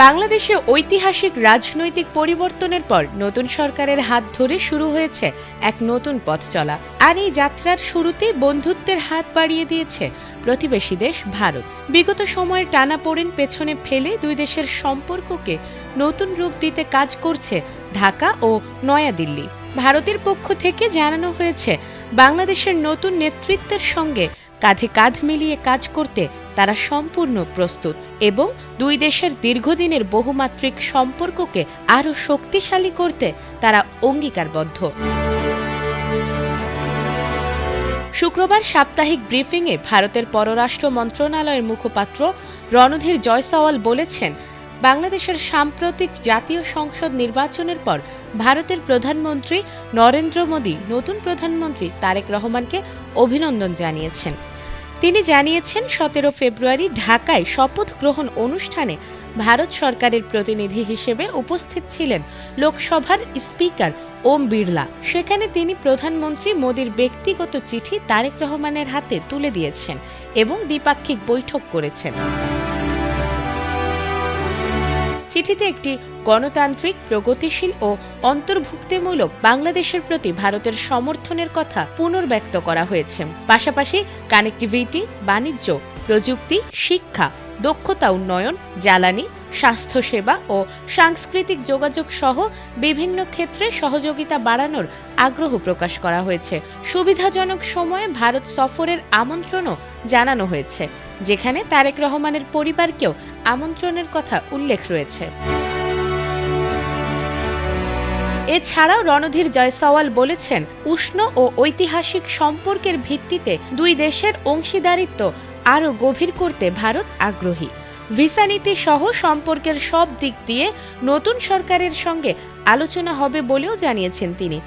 বাংলাদেশে ঐতিহাসিক রাজনৈতিক পরিবর্তনের পর নতুন সরকারের হাত ধরে শুরু হয়েছে এক নতুন পথ চলা। আর এই যাত্রার শুরুতে বন্ধুত্বের হাত বাড়িয়ে দিয়েছে প্রতিবেশী দেশ ভারত। বিগত সময়ের টানাপোড়েন পেছনে ফেলে দুই দেশের সম্পর্ককে নতুন রূপ দিতে কাজ করছে ঢাকা ও নয়াদিল্লি। ভারতের পক্ষ থেকে জানানো হয়েছে, বাংলাদেশের নতুন নেতৃত্বের সঙ্গে কাঁধে কাঁধ মিলিয়ে কাজ করতে তারা সম্পূর্ণ প্রস্তুত এবং দুই দেশের দীর্ঘদিনের বহুমাত্রিক সম্পর্ককে আরও শক্তিশালী করতে তারা অঙ্গীকারবদ্ধ। শুক্রবার সাপ্তাহিক ব্রিফিংয়ে ভারতের পররাষ্ট্র মন্ত্রণালয়ের মুখপাত্র রণধীর জয়সওয়াল বলেছেন, বাংলাদেশের সাম্প্রতিক জাতীয় সংসদ নির্বাচনের পর ভারতের প্রধানমন্ত্রী নরেন্দ্র মোদী নতুন প্রধানমন্ত্রী তারেক রহমানকে অভিনন্দন জানিয়েছেন। তিনি জানিয়েছেন, 17 ফেব্রুয়ারি ঢাকায় শপথ গ্রহণ অনুষ্ঠানে ভারত সরকারের প্রতিনিধি হিসেবে উপস্থিত ছিলেন লোকসভার স্পিকার ওম বিড়লা। সেখানে তিনি প্রধানমন্ত্রী মোদীর ব্যক্তিগত চিঠি তারেক রহমানের হাতে তুলে দিয়েছেন এবং দ্বিপাক্ষিক বৈঠক করেছেন। চিঠিতে একটি গণতান্ত্রিক, প্রগতিশীল ও অন্তর্ভুক্তিমূলক বাংলাদেশের প্রতি ভারতের সমর্থনের কথা পুনর্ব্যক্ত করা হয়েছে। পাশাপাশি কানেক্টিভিটি, বাণিজ্য, প্রযুক্তি, শিক্ষা, দক্ষতা উন্নয়ন, জ্বালানি, স্বাস্থ্যসেবা ও সাংস্কৃতিক যোগাযোগ সহ বিভিন্ন ক্ষেত্রে সহযোগিতা বাড়ানোর আগ্রহ প্রকাশ করা হয়েছে। সুবিধাজনক সময়ে ভারত সফরের আমন্ত্রণও জানানো হয়েছে, যেখানে তারেক রহমানের পরিবারকেও আমন্ত্রণের কথা উল্লেখ রয়েছে। এছাড়াও রণধীর জয়সওয়াল বলেছেন, উষ্ণ ও ঐতিহাসিক সম্পর্কের ভিত্তিতে দুই দেশের অংশীদারিত্ব আরও গভীর করতে ভারত আগ্রহী। ভিসা নীতি সহ সম্পর্কের সব দিক দিয়ে নতুন সরকারের সঙ্গে আলোচনা হবে বলেও জানিয়েছেন তিনি।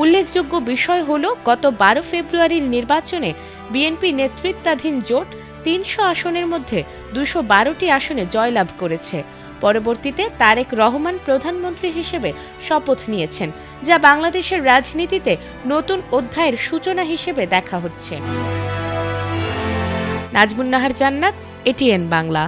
উল্লেখযোগ্য বিষয় হল, গত 12 ফেব্রুয়ারির নির্বাচনে বিএনপি নেতৃত্বাধীন জোট 300 আসনের মধ্যে 212টি আসনে জয়লাভ করেছে। পরবর্তীতে তারেক রহমান প্রধানমন্ত্রী হিসেবে শপথ নিয়েছেন, যা বাংলাদেশের রাজনীতিতে নতুন অধ্যায়ের সূচনা হিসেবে দেখা হচ্ছে। নাজমুন নাহার জান্নাত, এটিএন বাংলা।